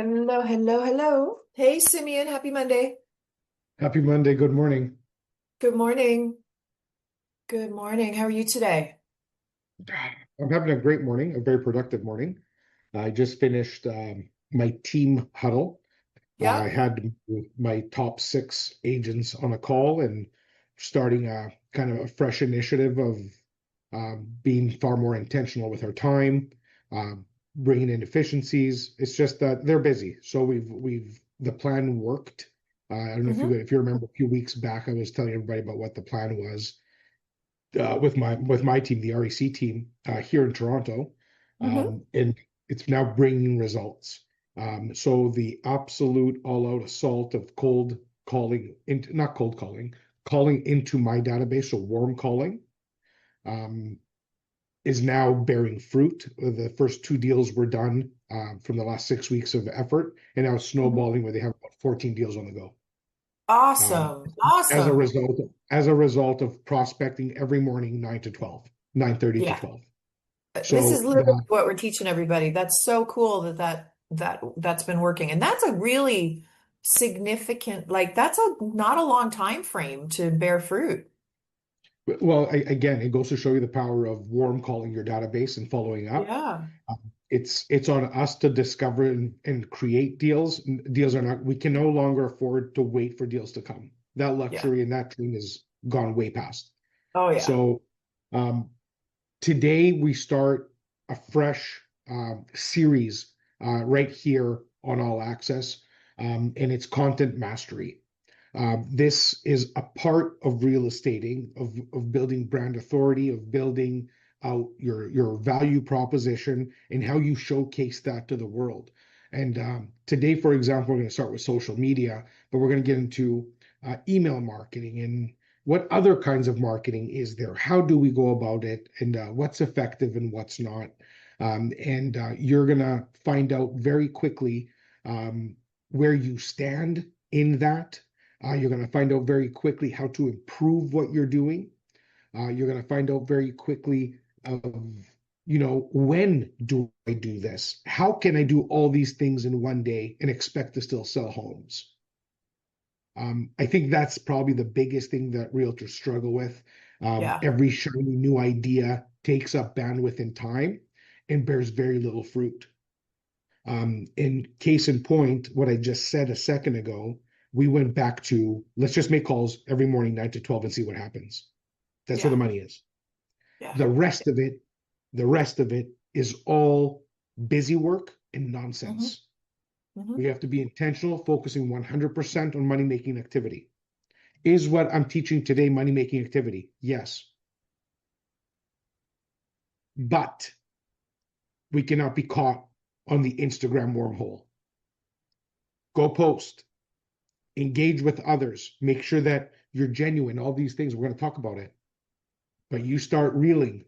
Hello, hello, hello. Hey, Simeon, happy Monday. Happy Monday. Good morning. Good morning. Good morning. How are you today? I'm having a great morning, a very productive morning. I just finished my team huddle. I Yeah. had my top six agents on a call and starting a kind of a fresh initiative of being far more intentional with our time, bringing in efficiencies. It's just that they're busy, so the plan worked. I don't know if Mm-hmm. you remember a few weeks back, I was telling everybody about what the plan was with my team, the REC team here in Toronto, Mm-hmm. and it's now bringing results. So the absolute all-out assault of cold calling, into not cold calling, calling into my database, so warm calling, um, is now bearing fruit. The first two deals were done from the last 6 weeks of effort, and now it's Hmm. snowballing where they have about 14 deals on the go. Um, Awesome. as a Awesome. result as a result of prospecting every morning 9 to 12, 9:30 to Yeah. 12. This is So literally the what we're teaching everybody. That's so cool that's been working. And that's a really significant, like that's a not a long time frame to bear fruit. well, again, it goes to show you the power of warm calling your database and following up. Yeah. It's on us to discover and create deals. Deals are not, we can no longer afford to wait for deals to come. That Yeah. luxury and that dream is gone way past. Oh yeah. So um, today we start a fresh series right here on All Access, and it's content mastery. This is a part of real estating, of building brand authority, of building out your value proposition and how you showcase that to the world. And today, for example, we're going to start with social media, but we're going to get into email marketing and what other kinds of marketing is there? How do we go about it? And what's effective and what's not? And you're going to find out very quickly where you stand in that. You're going to find out very quickly how to improve what you're doing. You're going to find out very quickly of, when do I do this? How can I do all these things in one day and expect to still sell homes? I think that's probably the biggest thing that realtors struggle with. Yeah. Every shiny new idea takes up bandwidth and time and bears very little fruit. In case in point, what I just said a second ago, we went back to let's just make calls every morning, 9 to 12, and see what happens. That's where the Yeah. money is. Yeah. The rest of it, the rest of it is all busy work and Hmm. nonsense. Hmm. We have to be intentional, focusing 100% on money making activity. Is what I'm teaching today money making activity? Yes. But we cannot be caught on the Instagram wormhole. Go post, engage with others, make sure that you're genuine, all these things. We're going to talk about it. But you start reeling,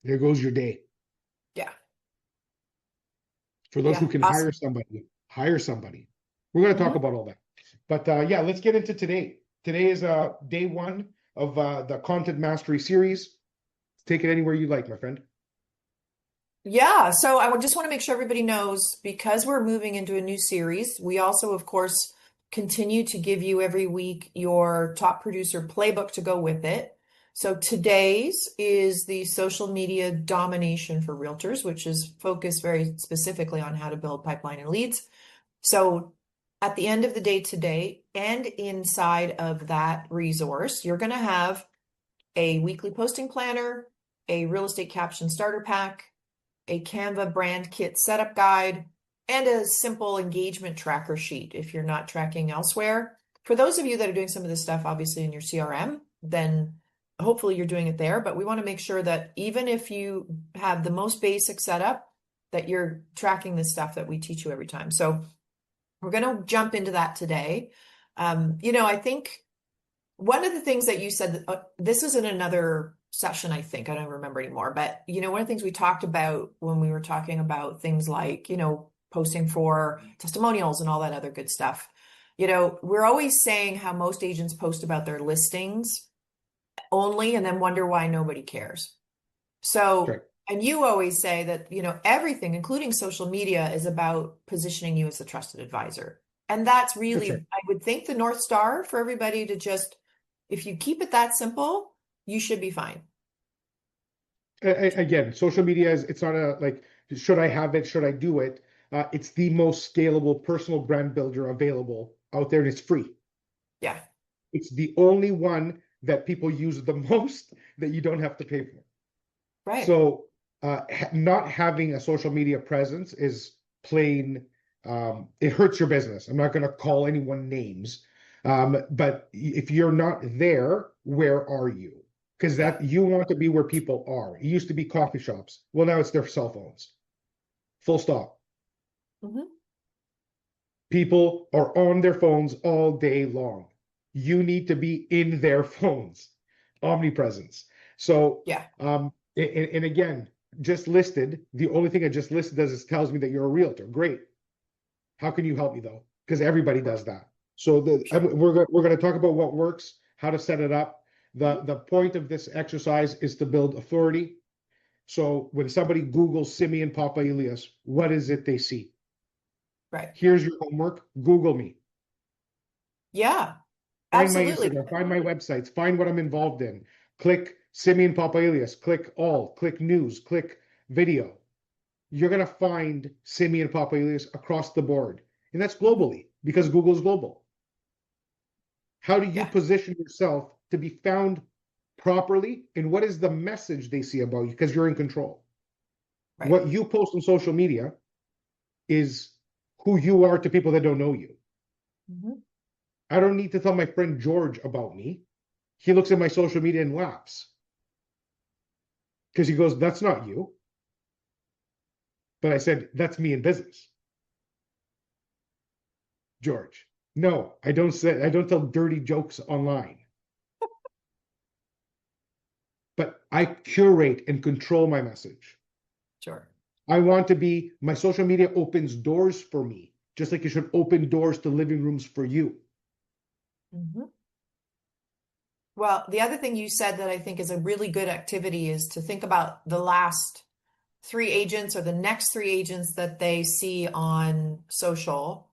there goes your day. Yeah. For those who Yeah. can Awesome. hire somebody, hire somebody. We're going to talk Hmm. about all that. But yeah, let's get into today. Today is day one of the content mastery series. Take it anywhere you like, my friend. Yeah, so I would just want to make sure everybody knows because we're moving into a new series, we also, of course, continue to give you every week your top producer playbook to go with it. So today's is the social media domination for realtors, which is focused very specifically on how to build pipeline and leads. So at the end of the day today, and inside of that resource, you're going to have a weekly posting planner, a real estate caption starter pack, a Canva brand kit setup guide, and a simple engagement tracker sheet if you're not tracking elsewhere. For those of you that are doing some of this stuff, obviously in your CRM, then hopefully you're doing it there. But we want to make sure that even if you have the most basic setup, that you're tracking the stuff that we teach you every time. So we're going to jump into that today. I think one of the things that you said, this is in another session, I think, I don't remember anymore, but one of the things we talked about when we were talking about things like, posting for testimonials and all that other good stuff. We're always saying how most agents post about their listings only and then wonder why nobody cares. So Correct. And you always say that, everything, including social media, is about positioning you as a trusted advisor. And that's That's really, right. I would think, the North Star for everybody to just, if you keep it that simple, you should be fine. Again, social media is, it's not a like, should I have it? Should I do it? It's the most scalable personal brand builder available out there, and it's free. Yeah, It's the only one that people use the most that you don't have to pay for. right. So, not having a social media presence is plain, it hurts your business. I'm not going to call anyone names. But if you're not there, where are you? Because Yeah. that you want to be where people are. It used to be coffee shops. Well, now it's their cell phones. Full stop. Hmm. People are on their phones all day long. You need to be in their phones, omnipresence. So, Yeah, and again, just listed, the only thing I just listed does is tells me that you're a realtor. Great. How can you help me though? Because everybody sure, does that. So sure. we're going to talk about what works, how to set it up. Mhm. The point of this exercise is to build authority. So when somebody Googles Simeon Papa Elias, what is it they see? Right. Here's your homework. Google me. Yeah, Find my absolutely. Instagram, find my websites, find what I'm involved in. Click Simeon Papa Elias, click all, click news, click video. You're going to find Simeon Papa Elias across the board. And that's Mhm. globally because Google's global. How do you Yeah, position yourself to be found properly? And what is the message they see about you? Because you're in control. right. What you post on social media is who you are to people that don't know you. Hmm. I don't need to tell my friend George about me. He looks at my social media and laughs because he goes, "That's not you." But I said, "That's me in business, George." No, I don't tell dirty jokes online, but I curate and control my message. Sure. I want to be, my social media opens doors for me, just like it should open doors to living rooms for you. Hmm. Well, the other thing you said that I think is a really good activity is to think about the last three agents or the next three agents that they see on social.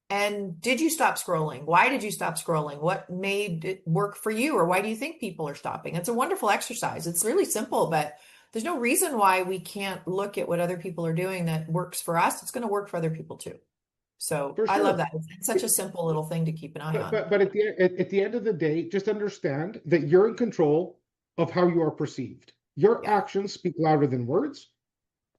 And did you stop scrolling? Why did you stop scrolling? What made it work for you? Or why do you think people are stopping? It's a wonderful exercise. It's really simple, but there's no reason why we can't look at what other people are doing that works for us. It's going to work for other people too. So For I love sure. that. It's such a simple little thing to keep an eye on. But at the end of the day, just understand that you're in control of how you are perceived. Your Yeah. actions speak louder than words.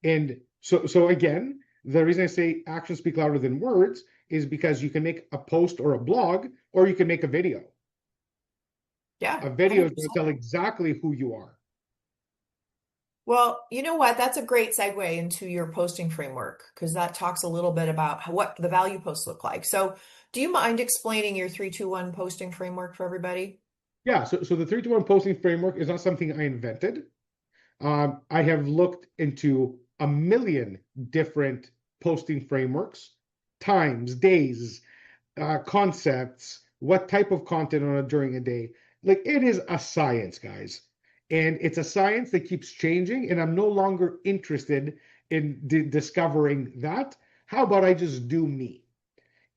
And so again, the reason I say actions speak louder than words is because you can make a post or a blog, or you can make a video. Yeah. A video is going to 100%. tell exactly who you are. Well, you know what? That's a great segue into your posting framework because that talks a little bit about what the value posts look like. So, do you mind explaining your 3-2-1 posting framework for everybody? Yeah, so the 3-2-1 posting framework is not something I invented. I have looked into a million different posting frameworks, times, days, concepts, what type of content on during a day. Like it is a science, guys. And it's a science that keeps changing, and I'm no longer interested in discovering that. How about I just do me?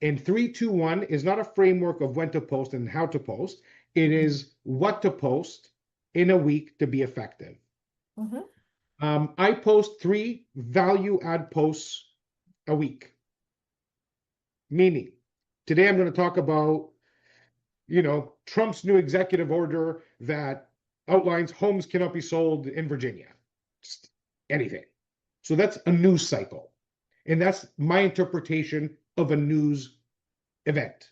And 3-2-1 is not a framework of when to post and how to post. It Mhm. is what to post in a week to be effective. Mhm. I post 3 value add posts a week, meaning today I'm going to talk about, Trump's new executive order that outlines homes cannot be sold in Virginia. Just anything. So that's a news cycle. And that's my interpretation of a news event.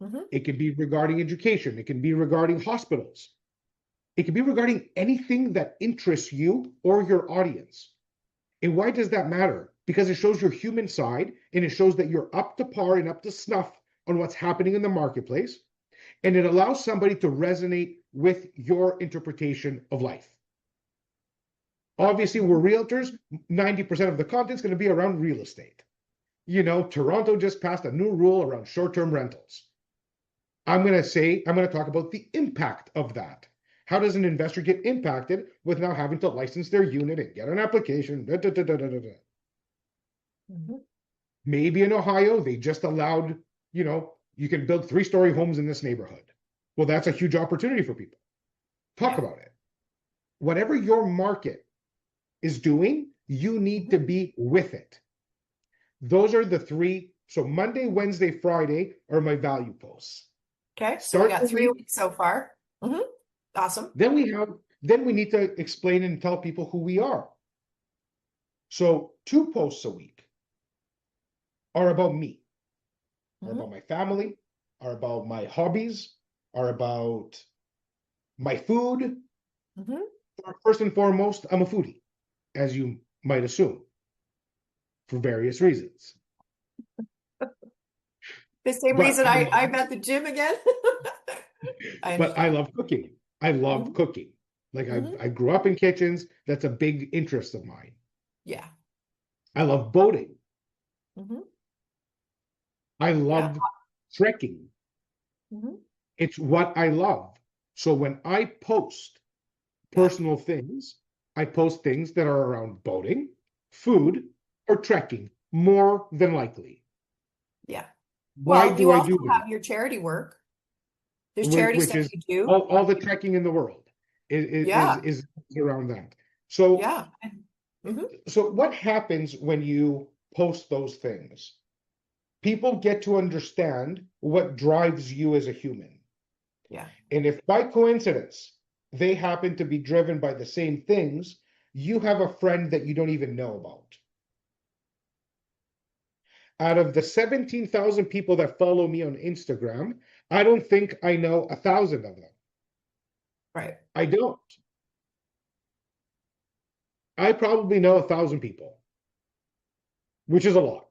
Mhm. It can be regarding education, it can be regarding hospitals, it can be regarding anything that interests you or your audience. And why does that matter? Because it shows your human side and it shows that you're up to par and up to snuff on what's happening in the marketplace. And it allows somebody to resonate with your interpretation of life. Obviously, we're Mhm. realtors. 90% of the content is going to be around real estate. Toronto just passed a new rule around short term rentals. I'm going to talk about the impact of that. How does an investor get impacted with now having to license their unit and get an application? Da, da, da, da, da, da, da. Mhm. Maybe in Ohio, they just allowed, you can build 3-story homes in this neighborhood. Well, that's a huge opportunity for people. Talk Yeah. about it. Whatever your market is doing, you need Mhm. to be with it. Those are the three. So Monday, Wednesday, Friday are my value posts. Okay. So we Start the got 3 week. weeks so far. Hmm. Awesome. Then we need to explain and tell people who we are. So 2 posts a week are about me, are Hmm. about my family, are about my hobbies, are about my food. Hmm. First and foremost, I'm a foodie, as you might assume, for various reasons. The same But reason I I'm at the gym again. I but I understand. love cooking. I love Hmm. cooking. Like Hmm. I grew up in kitchens. That's a big interest of mine. Yeah. I love boating. Hmm. I Yeah. love trekking. Hmm. It's what I love. So when I post Yeah. personal things, I post things that are around boating, food, or trekking, more than likely. Yeah. Why Well, do you I also do that? have your charity work. There's charity Which stuff is you do. all the trekking in the world Yeah. is around that. So Yeah. Hmm. so what happens when you post those things? People get to understand what drives you as a human. Yeah. And if by coincidence they happen to be driven by the same things, you have a friend that you don't even know about. Out of the 17,000 people that follow me on Instagram, I don't think I know 1,000 of them. Right. I don't. I probably know 1,000 people, which is a lot,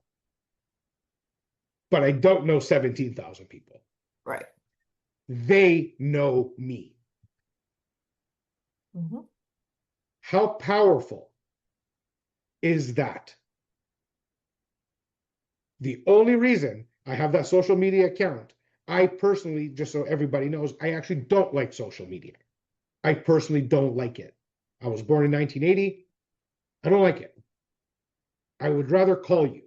but I don't know 17,000 people. Right. They know me. Hmm. How powerful is that? The only reason I have that social media account, I personally, just so everybody knows, I actually don't like social media. I personally don't like it. I was born in 1980. I don't like it. I would rather call you.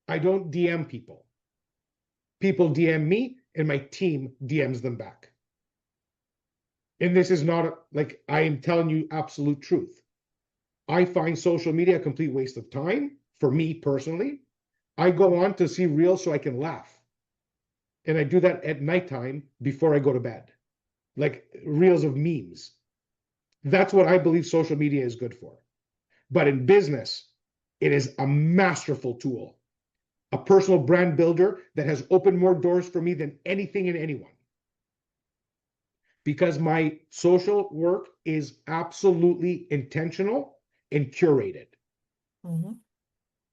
I don't DM people. People DM me and my team DMs them back. And this is not like I am telling you absolute truth. I find social media a complete waste of time for me personally. I go on to see reels so I can laugh. And I do that at nighttime before I go to bed, like reels of memes. That's what I believe social media is good for. But in business, it is a masterful tool, a personal brand builder that has opened more doors for me than anything and anyone. Because my social work is absolutely intentional and curated. Hmm.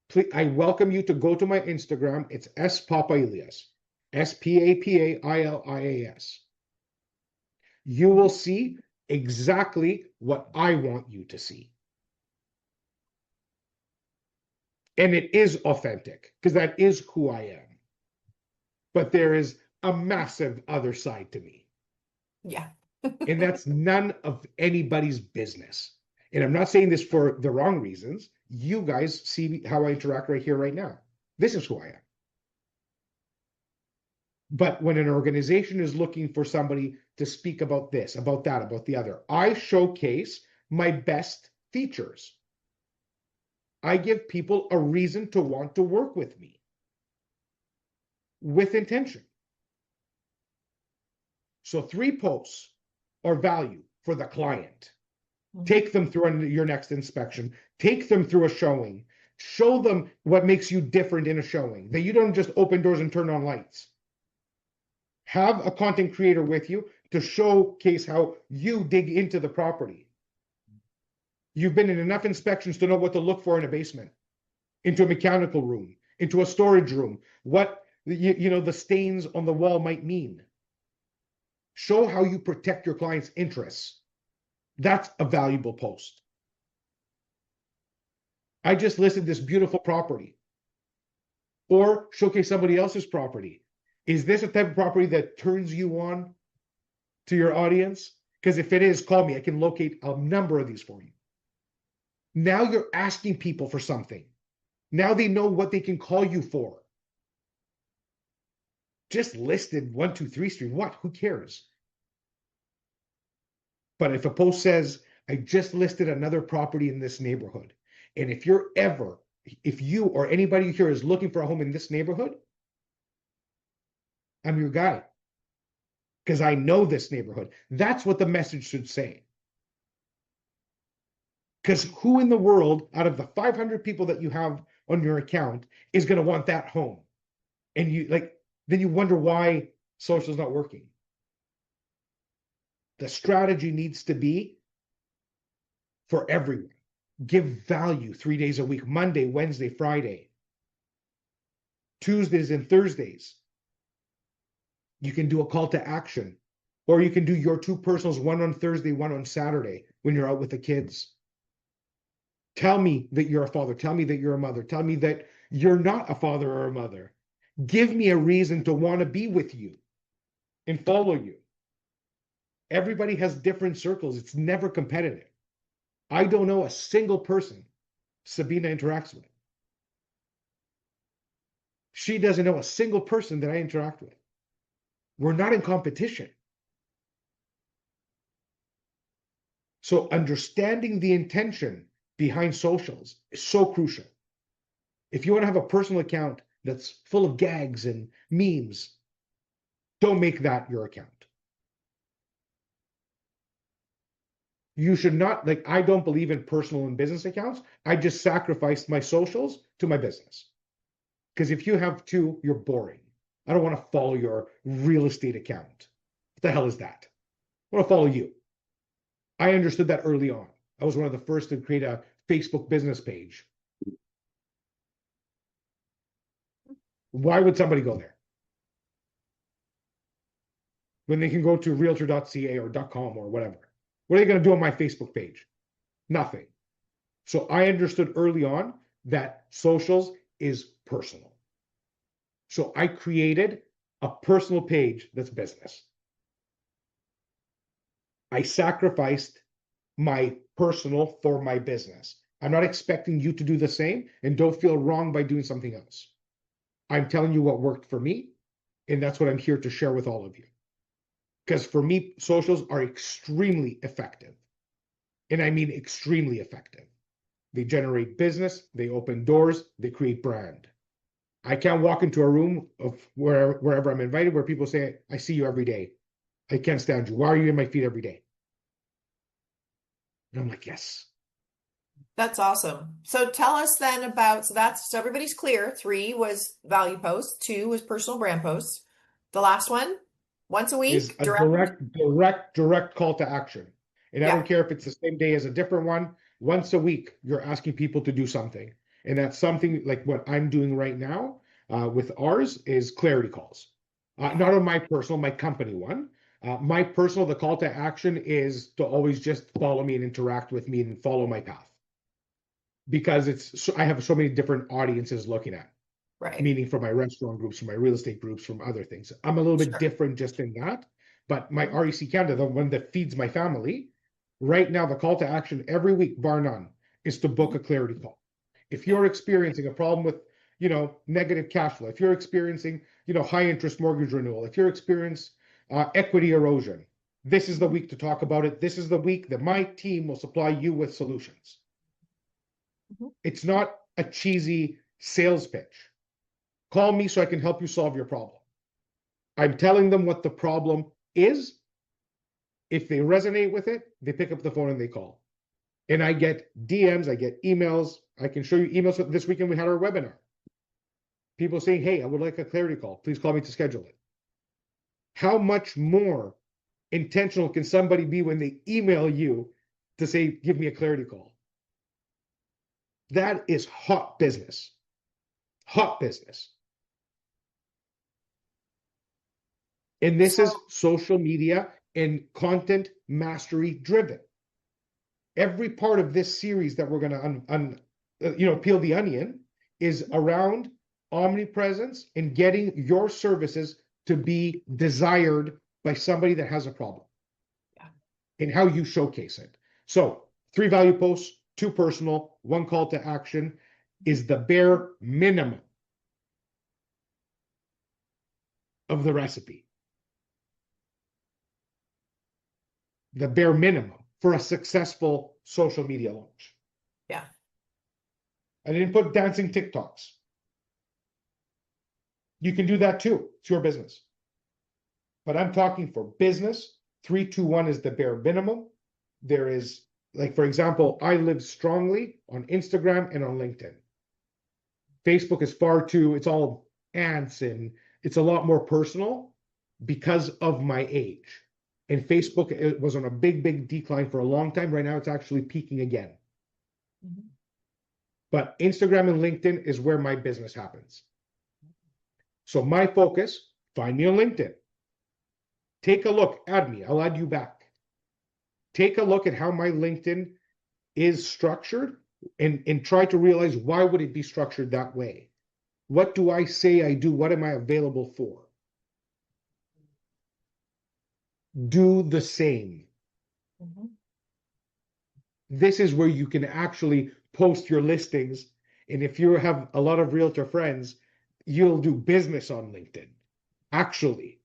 Please, I welcome you to go to my Instagram. It's S Papalias, SPAPAILIAS. You will Hmm. see exactly what I want you to see. And it is authentic because that is who I am. But there is a massive other side to me. Yeah. And that's none of anybody's business. And I'm not saying this for the wrong reasons. You guys see how I interact right here, right now. This is who I am. But when an organization is looking for somebody to speak about this, about that, about the other, I showcase my best features. I give people a reason to want to work with me with intention. So 3 posts are value for the client. Hmm. Take them through your next inspection. Take them through a showing. Show them what makes you different in a showing, that you don't just open doors and turn on lights. Have a content creator with you to showcase how you dig into the property. You've been in enough inspections to know what to look for in a basement, into a mechanical room, into a storage room, what the stains on the wall might mean. Show how you protect your client's interests. That's a valuable post. I just listed this beautiful property, or showcase somebody else's property. Is this a type of property that turns you on to your audience? Because if it is, call me. I can locate a number of these for you. Now you're asking people for something. Now they know what they can call you for. Just listed 123 Street. What? Who cares? But if a post says, I just listed another property in this neighborhood, and if you or anybody here is looking for a home in this neighborhood, I'm your guy. Because I know this neighborhood. That's what the message should say. Because who in the world, out of the 500 people that you have on your account, is going to want that home? And then you wonder why social's not working. The strategy needs to be for everyone. Give value 3 days a week, Monday, Wednesday, Friday, Tuesdays and Thursdays. You can do a call to action, or you can do your two personals, one on Thursday, one on Saturday when you're out with the kids. Tell me that you're a father. Tell me that you're a mother. Tell me that you're not a father or a mother. Give me a reason to want to be with you and follow you. Everybody has different circles. It's never competitive. I don't know a single person Sabina interacts with. She doesn't know a single person that I interact with. We're not in competition. So understanding the intention behind socials is so crucial. If you want to have a personal account that's full of gags and memes, don't make that your account. You should not, I don't believe in personal and business accounts. I just sacrificed my socials to my business. Because if you have two, you're boring. I don't want to follow your real estate account. What the hell is that? I want to follow you. I understood that early on. I was one of the first to create a Facebook business page. Why would somebody go there when they can go to realtor.ca or .com or whatever? What are they going to do on my Facebook page? Nothing. So I understood early on that socials is personal. So I created a personal page that's business. I sacrificed my personal for my business. I'm not expecting you to do the same, and don't feel wrong by doing something else. I'm telling you what worked for me, and that's what I'm here to share with all of you. Because for me, socials are extremely effective. And I mean extremely effective. They generate business, they open doors, they create brand. I can't walk into a room of wherever I'm invited where people say, I see you every day. I can't stand you. Why are you in my feed every day? And I'm like, yes. That's awesome. So tell us then about, so everybody's clear. 3 was value posts, 2 was personal brand posts. The last one, once a Is week, a direct call to action. And I Yeah. don't care if it's the same day as a different one. Once a week, you're asking people to do something. And that's something like what I'm doing right now with ours is clarity calls. Not on my personal, my company one. My personal, the call to action is to always just follow me and interact with me and follow my path. Because I have so many different audiences looking at. Right. Meaning from my restaurant groups, from my real estate groups, from other things. I'm a little bit different just in that. But my REC Canada, the one that feeds my family, right now, the call to action every week, bar none, is to book a clarity call. If you're experiencing a problem with, negative cash flow, if you're experiencing, high interest mortgage renewal, if you're experiencing equity erosion, this is the week to talk about it. This is the week that my team will supply you with solutions. It's not a cheesy sales pitch. Call me so I can help you solve your problem. I'm telling them what the problem is. If they resonate with it, they pick up the phone and they call. And I get DMs, I get emails. I can show you emails. This weekend we had our webinar. People saying, hey, I would like a clarity call. Please call me to schedule it. How much more intentional can somebody be when they email you to say, give me a clarity call? That is hot business. Hot business. And this is social media and content mastery driven. Every part of this series that we're going to peel the onion is around omnipresence and getting your services to be desired by somebody that has a problem. Yeah. in how you showcase it. So 3 value posts, 2 personal, 1 call to action is the bare minimum of the recipe. The bare minimum for a successful social media launch. Yeah. I didn't put dancing TikToks. You can do that too. It's your business. But I'm talking for business. 3, 2, 1 is the bare minimum. There is, like, for example, I live strongly on Instagram and on LinkedIn. Facebook is far too, it's all ants and it's a lot more personal because of my age. And Facebook, it was on a big decline for a long time. Right now, it's actually peaking again. Mhm. But Instagram and LinkedIn is where my business happens. So my focus, find me on LinkedIn. Take a look, add me, I'll add you back. Take a look at how my LinkedIn is structured and try to realize, why would it be structured that way? What do I say I do? What am I available for? Do the same. Mhm. This is where you can actually post your listings. And if you have a lot of realtor friends, you'll do business on LinkedIn, actually.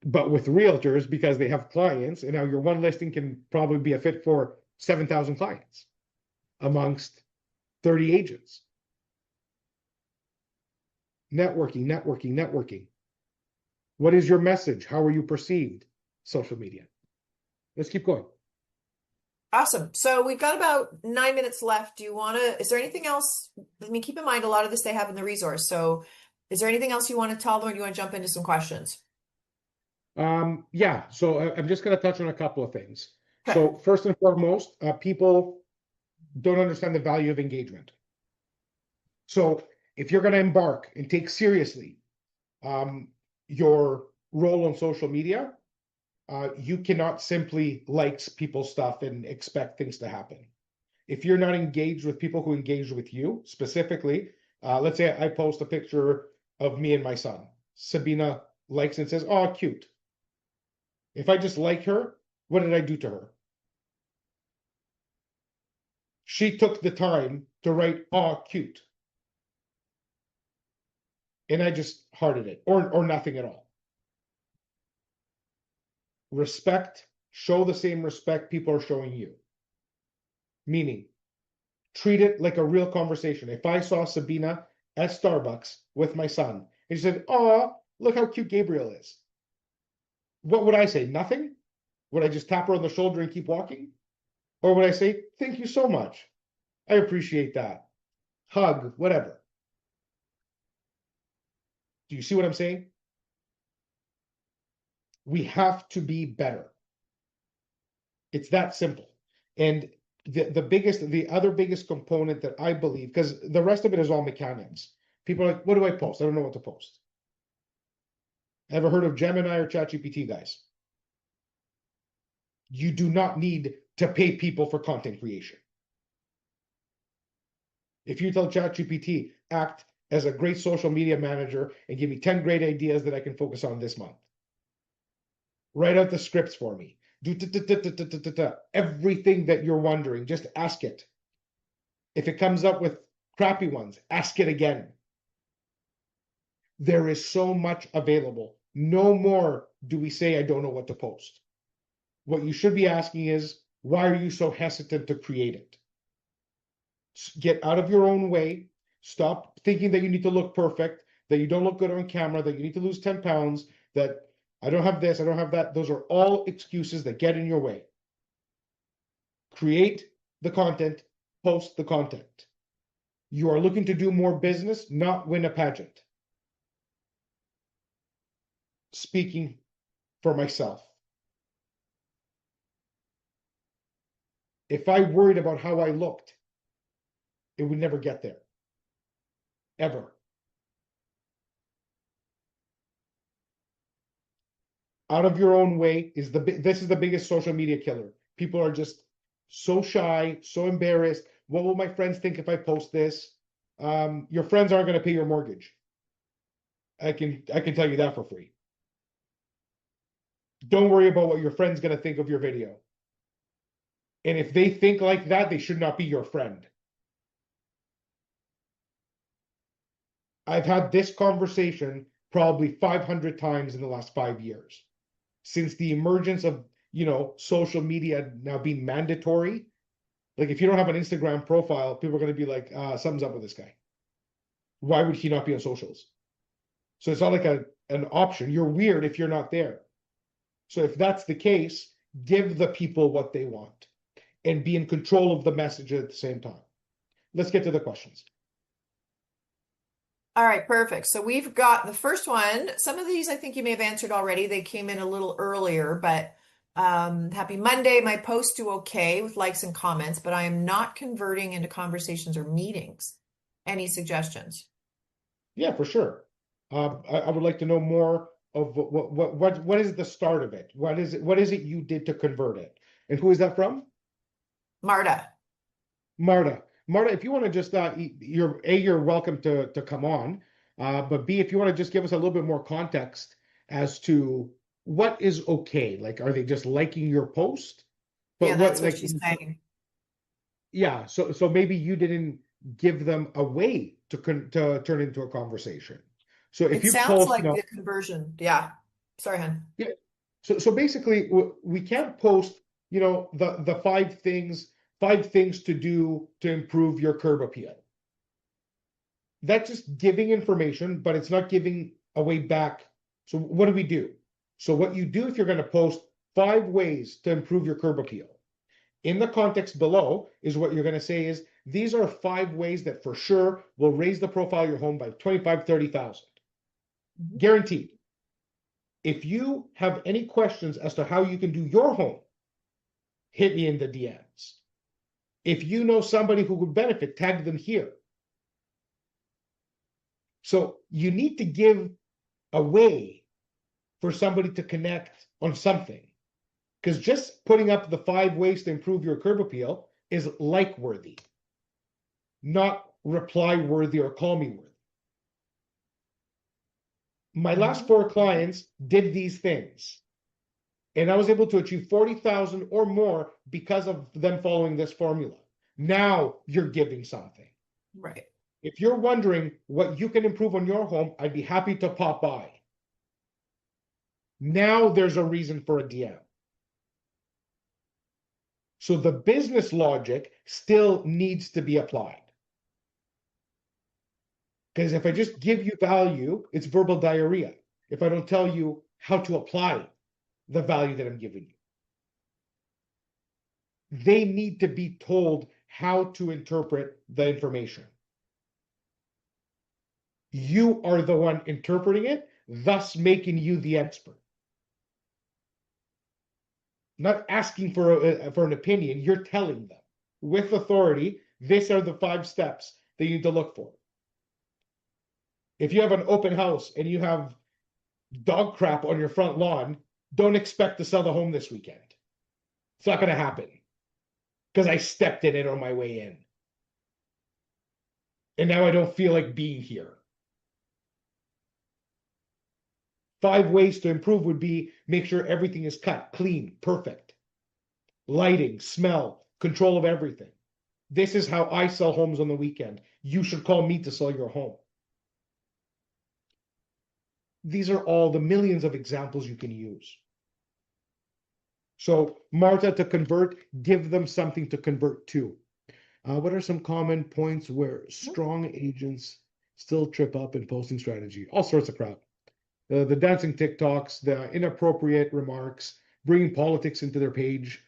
But with realtors, because they have clients, and now your one listing can probably be a fit for 7,000 clients amongst 30 agents. Networking. What is your message? How are you perceived? Social media. Let's keep going. Awesome. So we've got about 9 minutes left. Do you want to, is there anything else? I mean, keep in mind a lot of this they have in the resource. So is there anything else you want to tell them, or do you want to jump into some questions? Yeah, so I'm just going to touch on a couple of things. Okay. So first and foremost, people don't understand the value of engagement. So if you're going to embark and take seriously your role on social media, you cannot simply like people's stuff and expect things to happen. If you're not engaged with people who engage with you specifically, let's say I post a picture of me and my son. Sabina likes and says, "Oh, cute." If I just like her, what did I do to her? She took the time to write, "Oh, cute." And I just hearted it, or nothing at all. Respect, show the same respect people are showing you. Meaning, treat it like a real conversation. If I saw Sabina at Starbucks with my son, and she said, "Oh, look how cute Gabriel is," what would I say? Nothing? Would I just tap her on the shoulder and keep walking? Or would I say, "Thank you so much. I appreciate that." Hug, whatever. Do you see what I'm saying? We have to be better. It's that simple. And the other biggest component that I believe, because the rest of it is all mechanics. People are like, "What do I post? I don't know what to post." Ever heard of Gemini or ChatGPT, guys? You do not need to pay people for content creation. If you tell ChatGPT, act as a great social media manager and give me 10 great ideas that I can focus on this month. Write out the scripts for me. Do everything that you're wondering, just ask it. If it comes up with crappy ones, ask it again. There is so much available. No more do we say, "I don't know what to post." What you should be asking is, why are you so hesitant to create it? Get out of your own way. Stop thinking that you need to look perfect, that you don't look good on camera, that you need to lose 10 pounds, that I don't have this, I don't have that. Those are all excuses that get in your way. Create the content, post the content. You are looking to do more business, not win a pageant. Speaking for myself. If I worried about how I looked, it would never get there. Ever. Out of your own way is this is the biggest social media killer. People are just so shy, so embarrassed. What will my friends think if I post this? Your friends aren't going to pay your mortgage. I can tell you that for free. Don't worry about what your friend's going to think of your video. And if they think like that, they should not be your friend. I've had this conversation probably 500 times in the last 5 years since the emergence of, social media now being mandatory. Like if you don't have an Instagram profile, people are going to be like, something's up with this guy. Why would he not be on socials? So it's not like an option. You're weird if you're not there. So if that's the case, give the people what they want and be in control of the message at the same time. Let's get to the questions. All right, perfect. So we've got the first one. Some of these I think you may have answered already. They came in a little earlier, but happy Monday. My posts do okay with likes and comments, but I am not converting into conversations or meetings. Any suggestions? Yeah, for sure. I would like to know more of what is the start of it? What is it you did to convert it? And who is that from? Marta. Marta. Marta, if you want to just you're welcome to come on. But B, if you want to just give us a little bit more context as to what is okay. Like, are they just liking your post? Yeah, But that's what what like she's saying. yeah, so maybe you didn't give them a way to turn into a conversation. So if It you sounds post, like the conversion. Yeah. Sorry, hon. yeah. So basically, we can't post, the five things to do to improve your curb appeal. That's just giving information, but it's not giving away back. So what do we do? So what you do if you're going to post 5 ways to improve your curb appeal. In the context below is what you're going to say is these are 5 ways that for sure will raise the profile of your home by 25, 30,000. Mhm. Guaranteed. If you have any questions as to how you can do your home, hit me in the DMs. If you know somebody who would benefit, tag them here. So you need to give a way for somebody to connect on something. Because just putting up the 5 ways to improve your curb appeal is like worthy, not reply worthy or call me worthy. My last Mhm. 4 clients did these things, and I was able to achieve 40,000 or more because of them following this formula. Now you're giving something. Right. If you're wondering what you can improve on your home, I'd be happy to pop by. Now there's a reason for a DM. So the business logic still needs to be applied. Because if I just give you value, it's verbal diarrhea. If I don't tell you how to apply the value that I'm giving you, they need to be told how to interpret the information. You are the one interpreting it, thus making you the expert. Not asking for an opinion, you're telling them with authority, these are the 5 steps that you need to look for. If you have an open house and you have dog crap on your front lawn, don't expect to sell the home this weekend. It's not going to happen because I stepped in it on my way in. And now I don't feel like being here. 5 ways to improve would be make sure everything is cut, clean, perfect. Lighting, smell, control of everything. This is how I sell homes on the weekend. You should call me to sell your home. These are all the millions of examples you can use. So, Marta, to convert, give them something to convert to. What are some common points where strong agents still trip up in posting strategy? All sorts of crap. The dancing TikToks, the inappropriate remarks, bringing politics into their page.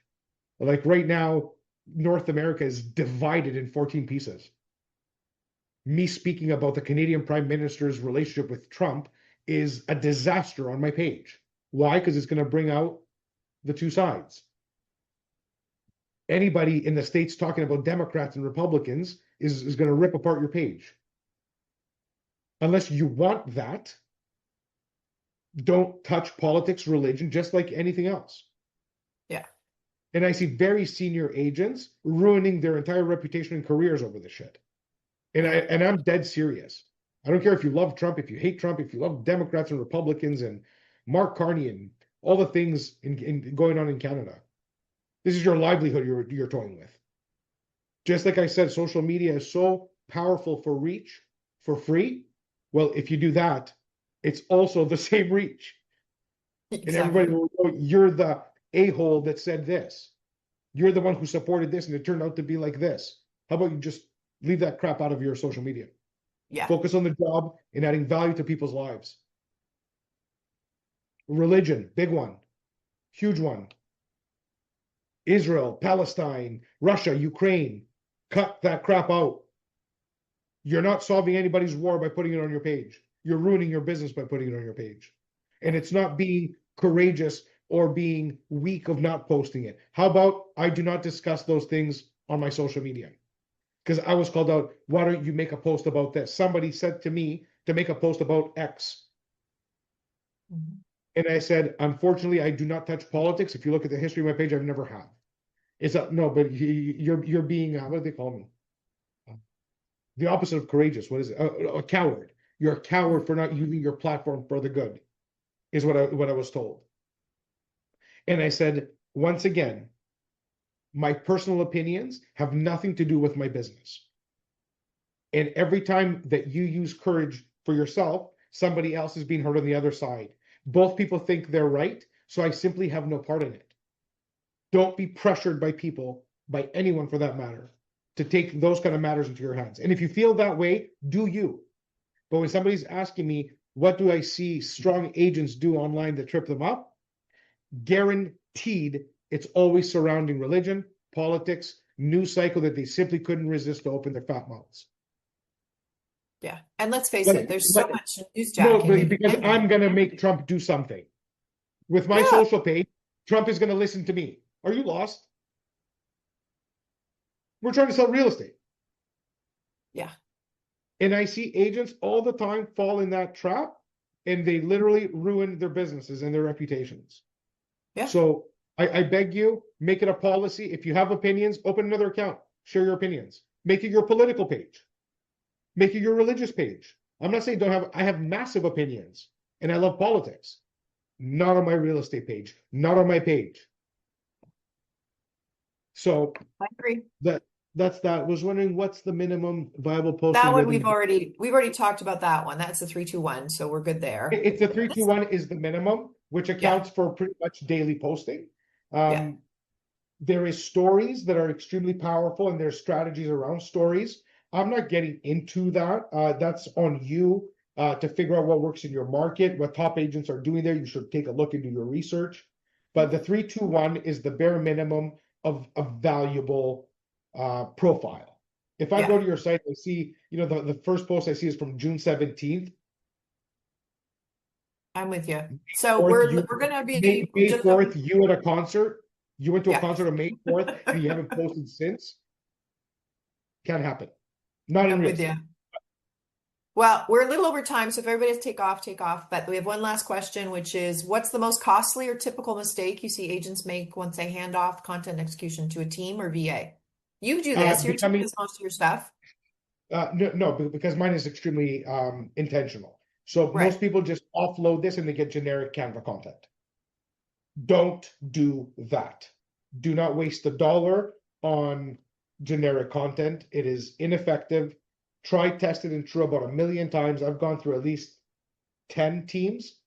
Like right now, North America is divided in 14 pieces. Me speaking about the Canadian Prime Minister's relationship with Trump is a disaster on my page. Why? Because it's going to bring out the two sides. Anybody in the States talking about Democrats and Republicans is going to rip apart your page. Unless you want that, don't touch politics, religion, just like anything else. Yeah. And I see very senior agents ruining their entire reputation and careers over this shit. And I'm dead serious. I don't care if you love Trump, if you hate Trump, if you love Democrats and Republicans and Mark Carney and all the things going on in Canada. This is your livelihood you're toying with. Just like I said, social media is so powerful for reach for free. Well, if you do that, it's also the same reach. And everybody Exactly. will know you're the a-hole that said this. You're the one who supported this, and it turned out to be like this. How about you just leave that crap out of your social media? Yeah. Focus on the job and adding value to people's lives. Religion, big one, huge one. Israel, Palestine, Russia, Ukraine. Cut that crap out. You're not solving anybody's war by putting it on your page. You're ruining your business by putting it on your page. And Yeah. it's not being courageous or being weak of not posting it. How about I do not discuss those things on my social media? Because I was called out, why don't you make a post about this? Somebody said to me to make a post about X. Mhm. And I said, unfortunately, I do not touch politics. If you look at the history of my page, I've never have. It's a, no, but you're being what do they call me? The opposite of courageous. What is it? A coward. You're a coward for not using your platform for the good, is what I was told. And I said, once again, my personal opinions have nothing to do with my business. And every time that you use courage for yourself, somebody else is being hurt on the other side. Both people think they're right, so I simply have no part in it. Don't be pressured by people, by anyone for that matter, to take those kind of matters into your hands. And if you feel that way, do you. But when somebody's asking me, what do I see strong agents do online that trip them up? Guaranteed, it's always surrounding religion, politics, news cycle that they simply couldn't resist to open their fat mouths. Yeah. And let's face Like, it, there's so like much news no, jacking but you because can do. I'm gonna make Trump do something. With my Yeah. social page, Trump is gonna listen to me. Are you lost? We're trying to sell real estate. Yeah. And I see agents all the time fall in that trap, and they literally ruin their businesses and their reputations. Yeah. So I beg you, make it a policy. If you have opinions, open another account, share your opinions, make it your political page, make it your religious page. I'm not saying don't have, I have massive opinions and I love politics. Not on my real estate page, not on my page. So I agree. that that's that. Was wondering what's the minimum viable That posting one revenue? we've already talked about that one. That's the 3-2-1, so we're good there. It's a three two This, one is the minimum, which yeah. accounts for pretty much daily posting. Yeah. Um, there is stories that are extremely powerful, and there's strategies around stories. I'm not getting into that. That's on you to figure out what works in your market, what top agents are doing there. You should take a look and do your research. But the 3-2-1 is the bare minimum of a valuable profile. If I go Yeah. to your site, I see, the first post I see is from June 17th. I'm with you. So Fourth, you we're gonna May, be May just 4th, you at a concert. You went to a yeah. concert on May 4th and you haven't posted since. Can't happen. Not in I'm real with you. estate. Well, we're a little over time, so if everybody has to take off, take off. But we have one last question, which is what's the most costly or typical mistake you see agents make once they hand off content execution to a team or VA? You do this, your team Becoming does most of your stuff. no, because mine is extremely intentional. So Right. most people just offload this and they get generic Canva content. Don't do that. Do not waste a dollar on generic content. It is ineffective. Try, tested, and true about a million times. I've gone through at least 10 teams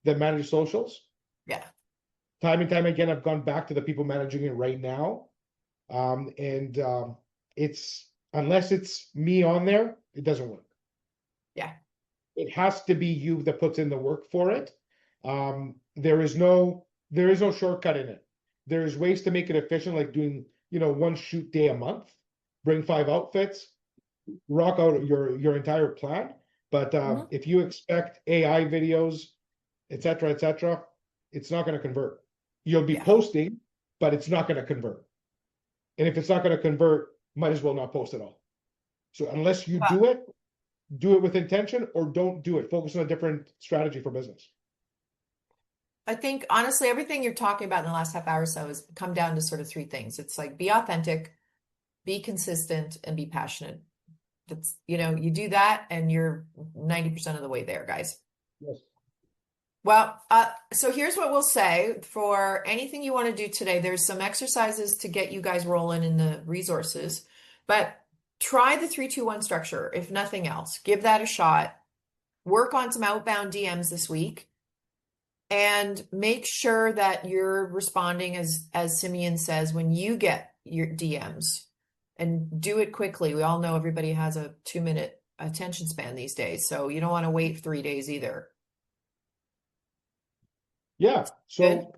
that manage socials. Yeah. Time and time again, I've gone back to the people managing it right now. And it's unless it's me on there, it doesn't work. Yeah. It has to be you that puts in the work for it. There is no shortcut in it. There's ways to make it efficient, like doing, one shoot day a month, bring 5 outfits, rock out your entire plan. But Mhm. if you expect AI videos, etc., it's not going to convert. You'll be Yeah. posting, but it's not going to convert. And if it's not going to convert, might as well not post at all. So unless you Well, do it with intention, or don't do it. Focus on a different strategy for business. I think honestly, everything you're talking about in the last half hour or so has come down to sort of three things. It's like be authentic, be consistent, and be passionate. That's, you do that and you're 90% of the way there, guys. Yes. Well, so here's what we'll say for anything you want to do today. There's some exercises to get you guys rolling in the resources, but try the 3-2-1 structure, if nothing else. Give that a shot. Work on some outbound DMs this week and make sure that you're responding as Simeon says when you get your DMs and do it quickly. We all know everybody has a 2-minute attention span these days, so you don't want to wait 3 days either. Yeah, Good? so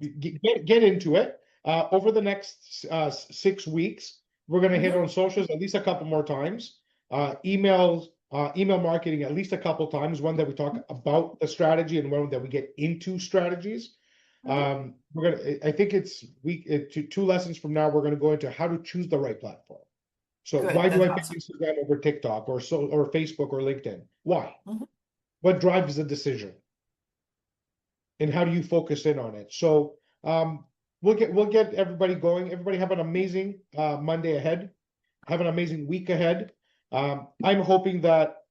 get into it. Over the next 6 weeks, we're going to hit Hmm. on socials at least a couple more times. Email marketing at least a couple times. One that we talk about the strategy, and one that we get into strategies. Hmm. I think it's two lessons from now. We're gonna go into how to choose the right platform. So Good. why do That's I pick awesome. Instagram over TikTok or Facebook or LinkedIn? Why? Hmm. What drives the decision? And how do you focus in on it? So we'll get everybody going. Everybody have an amazing Monday ahead. Have an amazing week ahead. I'm hoping that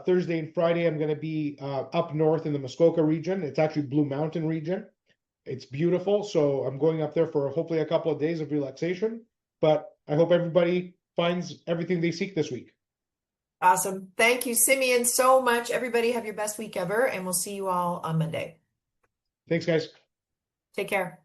Thursday and Friday I'm going to be up north in the Muskoka region. It's actually Blue Mountain region. It's beautiful, so I'm going up there for hopefully a couple of days of relaxation. But I hope everybody finds everything they seek this week. Awesome. Thank you, Simeon, so much. Everybody have your best week ever, and we'll see you all on Monday. Thanks, guys. Take care.